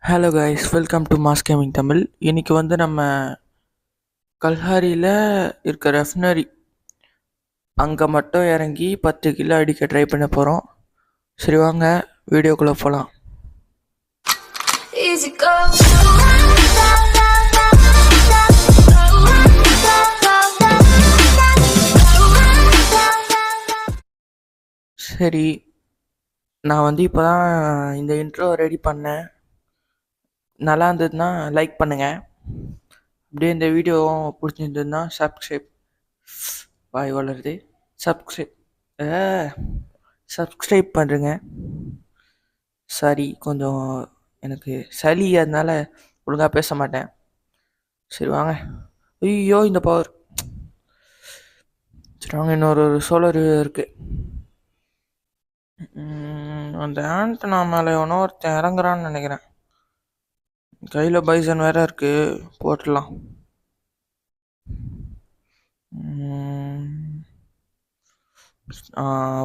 Hello guys, welcome to mass gaming Tamil. இன்னைக்கு வந்து நம்ம கல்ஹாரியில் இருக்க ரெஃப்னரி அங்கே மட்டும் இறங்கி 10 கிலோ அடிக்க ட்ரை பண்ண போகிறோம். சரி வாங்க வீடியோக்குள்ளே போகலாம். சரி, நான் வந்து இப்போ தான் இந்த இன்ட்ரோ ரெடி பண்ணேன். நல்லா இருந்ததுன்னா லைக் பண்ணுங்கள். அப்படியே இந்த வீடியோவும் பிடிச்சிருந்ததுன்னா வாய் வளருது சப்ஸ்கிரைப் பண்ணுறேங்க. சாரி, கொஞ்சம் எனக்கு சளி, அதனால ஒழுங்காக பேச மாட்டேன். சரி வாங்க. ஐயோ, இந்த பவர். சரி வாங்க, இன்னொரு சோலர் இருக்குது. அந்த ஆண்டனா மேலே எவனோ ஒருத்தன் இறங்குறான்னு நினைக்கிறேன். கையில் பைசன் வேற இருக்கு, போட்டுடலாம்.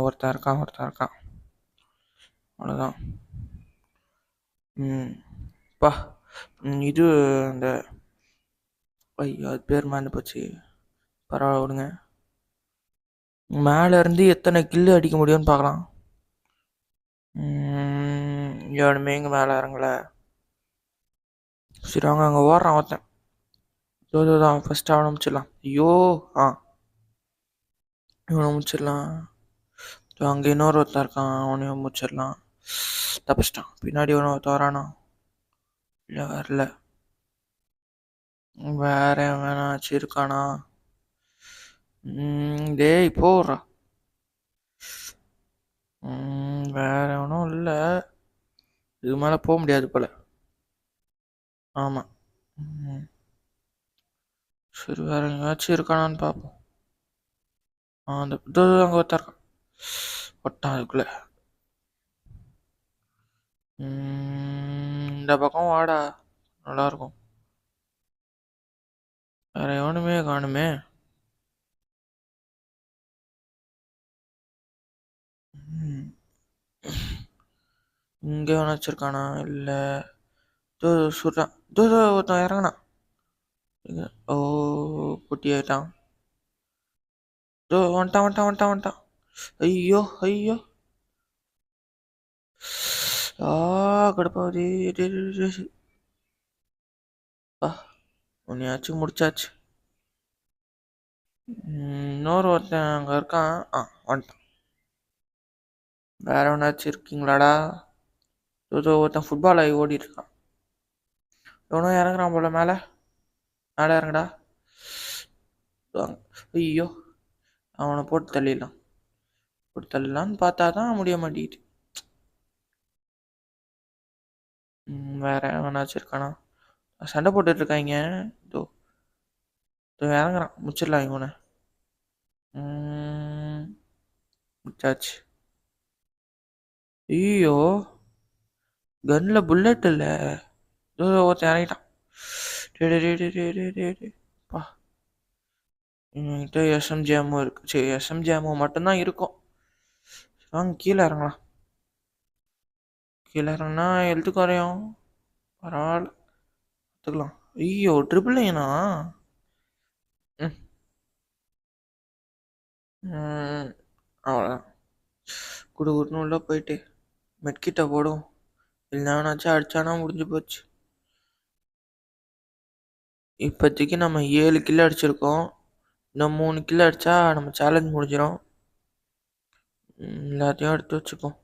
ஒருத்தன் இருக்கான். அவ்வளோதான். பா இது அந்த ஐயோ, அது பேர் மேலே போச்சு. பரவாயில்ல விடுங்க. மேலே இருந்து எத்தனை கில்லு அடிக்க முடியும்னு பார்க்கலாம். எவனுமே இங்கே மேலே இறங்கலை. சரி அவங்க அங்கே ஓடுறான் ஒருத்தன். தான் ஃபஸ்ட்டு அவனை முடிச்சிடலாம். ஐயோ, இவனை முடிச்சிடலாம். அங்கே இன்னொரு ஒருத்தன் இருக்கான், அவனையும் முடிச்சிடலாம். தப்பிச்சிட்டான். பின்னாடி ஒன்று ஒருத்தன் வரானா? இல்லை, வரல. வேற வேணாச்சு இருக்கானா? டேய் போடுறா. வேற ஒன்றும் இல்லை. இது மேலே போக முடியாது போல. ஆமாம். சரி, வேற எங்கேயாச்சும் இருக்கானான்னு பார்ப்போம். அந்த அங்கே ஒருத்தன் இருக்கான். ஒட்டான் அதுக்குள்ள. இந்த பக்கம் வாடா, நல்லாயிருக்கும். வேற எவனுமே காணுமே. இங்கே ஒன்று வச்சிருக்கானா? இல்லை, சுடுறான். ஒருத்தன் இறங்கினான். ஓ, குட்டி ஆயிட்டான். வந்துட்டான். ஐயோ கடுப்பாவது. உன்னையாச்சும் முடிச்சாச்சு. இன்னொரு ஒருத்தன் அங்கே இருக்கான். வந்துட்டான். வேற ஒன்றாச்சும் இருக்கீங்களாடா? ஒருத்தன் ஃபுட்பால் ஆகி ஓடிட்டு இருக்கான். எவனோ இறங்குறான் போல. மேலே இறங்குடா. ஐயோ, அவனை போட்டு தள்ளிடலான்னு பார்த்தா தான் முடிய மாட்டேங்குது. வேற எவனாச்சும் இருக்கானா? சண்டை போட்டுட்டு இருக்காங்க. இதோ இறங்குறான். முடிச்சிடலாம் இவனை. முடிச்சாச்சு. ஐயோ, கன்னில் புல்லட் இல்லை. ஒருத்தன் இறங்கிட்டான். பா, என்கிட்ட எஸ்எம்ஜிஎம்மோ இருக்கு. சரி, எஸ்எம்ஜிஎம்மோ மட்டும்தான் இருக்கும். வாங்க கீழே இறங்கலாம். கீழே இறங்கினா எழுத்து குறையும். பரவாயில்ல, பார்த்துக்கலாம். ஐயோ, ட்ரிபிள் ஏனா? அவ்வளோதான். குடுன்னு உள்ளே போயிட்டு மெட்கிட்ட போடும். இல்லைனாச்சும் அடிச்சானா முடிஞ்சு போச்சு. இப்போதைக்கு நம்ம 7 கிலோ அடிச்சிருக்கோம். இன்னும் 3 கிலோ அடித்தா நம்ம சேலஞ்ச் முடிஞ்சிடும். எல்லாத்தையும் எடுத்து வச்சுப்போம்.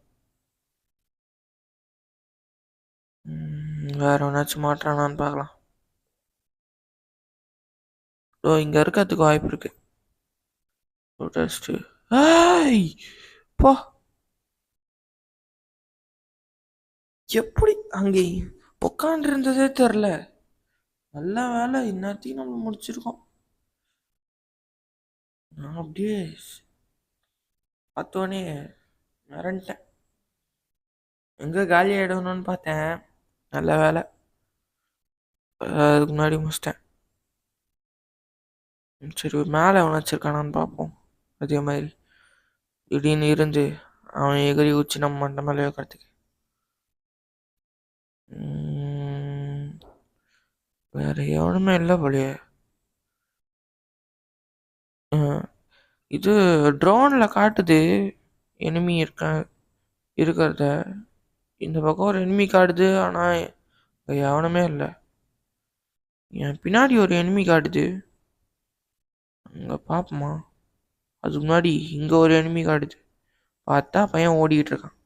வேற ஒன்றாச்சும் மாற்றானான்னு பார்க்கலாம். இங்கே இருக்கிறதுக்கு வாய்ப்பு இருக்கு. போ, எப்படி அங்கே உட்காண்டு இருந்ததே தெரில. நல்ல வேலை, இன்னத்தையும் நம்ம முடிச்சிருக்கோம். நான் அப்படியே பார்த்தோன்னே மிரண்டேன். எங்கே காலி ஆகிடணும்னு பார்த்தேன். நல்ல வேலை, அதுக்கு முன்னாடி முடிச்சிட்டேன். சரி, மேலே அவன் வச்சிருக்கானான்னு பார்ப்போம். அதே மாதிரி திடீர்னு இருந்து அவன் எகிரி ஊச்சி நம்ம மண்டை மேலே வைக்கிறதுக்கு. வேற எவனுமே இல்லை போலயே. இது ட்ரோனில் காட்டுது எனிமி இருக்கிறத. இந்த பக்கம் ஒரு எனிமி காட்டுது, ஆனால் எவனுமே இல்லை. என் பின்னாடி ஒரு எனிமி காட்டுது, அங்கே பார்ப்போமா? அதுக்கு முன்னாடி இங்கே ஒரு எனிமி காட்டுது. பார்த்தா பையன் ஓடிக்கிட்டு இருக்கான்.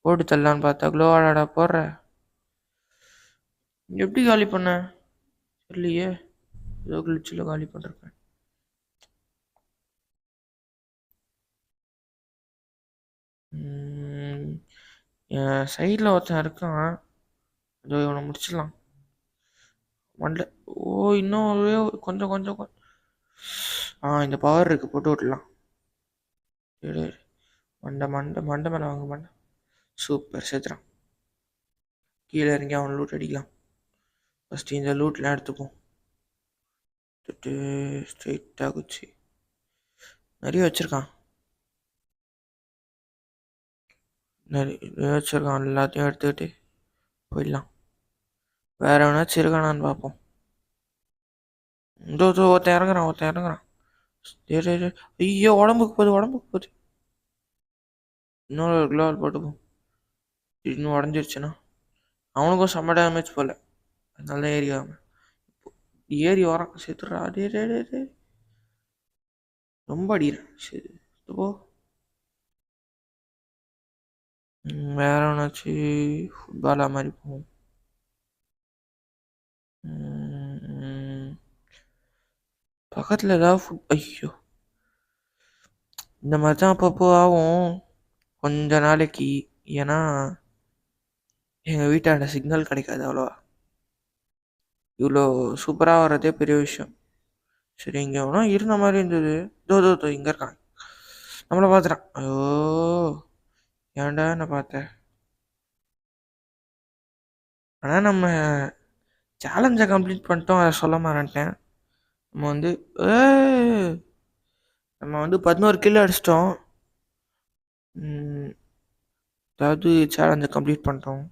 ஓட்டு தள்ளலான்னு பார்த்தா க்ளோவாடாடா போடுற. எப்படி காலி பண்ண தெரியலையே. ஏதோ கிளிச்சில் காலி பண்ணிருப்பேன். என் சைடில் ஒருத்தன் இருக்கான். அதோ இவனை முடிச்சிடலாம். மண்டை இன்னும் கொஞ்சம் கொஞ்சம் இந்த பவர் இருக்கு, போட்டு விடலாம். சரி, மண்டை மண்டை மண்டை மேலே வாங்க மண்டை. சூப்பர், சேர்த்துறான். கீழே இறங்கி அவன் லூட் அடிக்கலாம். ஃபஸ்ட்டு இந்த லூட்லாம் எடுத்துப்போம். ஸ்ட்ரெயிட்டாக குச்சி நிறைய வச்சுருக்கான். நிறைய வச்சுருக்கான். எல்லாத்தையும் எடுத்துக்கிட்டு போயிடலாம். வேற எவனாச்சும் இருக்கானான்னு பார்ப்போம். இதோ ஒருத்தன் இறங்குறான். ஐயோ, உடம்புக்கு போகுது. இன்னொரு க்ளோவல் போட்டுப்போம். இன்னும் உடஞ்சிருச்சுன்னா அவனுக்கும் செம்ம டேமேஜ் போல. அதனால ஏறி வரான். சேர்த்துட்றா. டே ரொம்ப அடிக்கிறேன். சரி போ. வேற ஒன்றாச்சு ஃபுட்பாலா மாதிரி போவோம். பக்கத்தில் ஏதாவது ஐயோ, இந்த மாதிரி தான் அப்பப்போ ஆகும் கொஞ்ச நாளைக்கு. ஏன்னா எங்கள் வீட்டாண்ட சிக்னல் கிடைக்காது அவ்வளோவா. இவ்வளோ சூப்பராக வர்றதே பெரிய விஷயம். சரி, இங்கே எவனோ இருந்த மாதிரி இருந்தது. தோ இங்கே இருக்கான். நம்மளை பார்த்துட்டான். ஐயோ, ஏன்டா என்ன பார்த்தேன். ஆனால் நம்ம சேலஞ்சை கம்ப்ளீட் பண்ணிட்டோம். அதை சொல்ல மாட்டேன். நம்ம வந்து 11 கிலோ அடிச்சிட்டோம். அதாவது சேலஞ்சை கம்ப்ளீட் பண்ணிட்டோம்.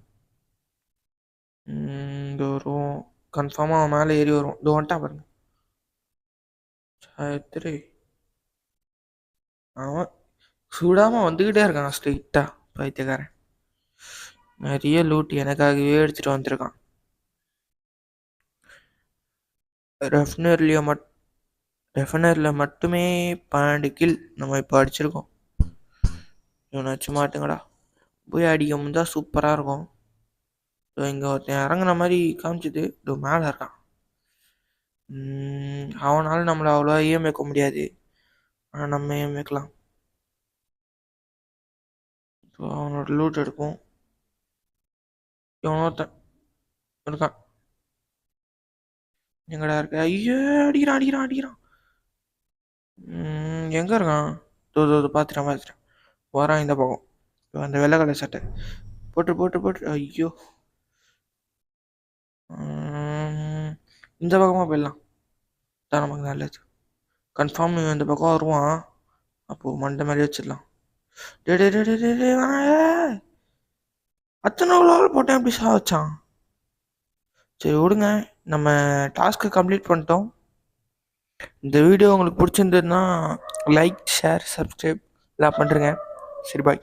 இது வரும் கன்ஃபார்மாக அவன் மேலே ஏறி வரும். இது வந்துட்டான் பாருங்க. சரி, அவன் சூடாமல் வந்துக்கிட்டே இருக்கான் ஸ்ட்ரெயிட்டாக. பைத்தியக்காரன் நிறைய லூட் எனக்காகவே எடுத்துகிட்டு வந்திருக்கான். ரெஃபனரில் மட்டுமே 12 கில் நம்ம இப்போ அடிச்சிருக்கோம். இவனாச்சும் மாட்டுங்கடா. போய் அடிக்க முடிஞ்சா சூப்பராக இருக்கும். இங்கே ஒருத்தன் இறங்குன மாதிரி காமிச்சிது. இதோ மேலே இருக்கான். அவனால் நம்மளை அவ்வளோவா ஏம் வைக்க முடியாது. ஆனால் நம்ம ஏம் வைக்கலாம். ஸோ அவனோட லூட் எடுப்போம். இவனொருத்தன் இருக்கான். எங்கடா இருக்க? ஐயோ, அடிக்கிறான். எங்கே இருக்கான்? பார்த்துட்டான். வரான் இந்த பக்கம். அந்த வெள்ளை கலர் சட்டை போட்டு. ஐயோ, இந்த பக்கமாக போயிடலாம். தான் நமக்கு நல்லது. கன்ஃபார்ம் இந்த பக்கம் வருவான். அப்போது மண்டை மாதிரி வச்சிடலாம். அத்தனை போட்டேன். எப்படி வச்சான்? சரி விடுங்க, நம்ம டாஸ்க்கை கம்ப்ளீட் பண்ணிட்டோம். இந்த வீடியோ உங்களுக்கு பிடிச்சிருந்ததுன்னா லைக், ஷேர், சப்ஸ்கிரைப் எல்லாம் பண்ணுறேங்க. சரி, பாய்.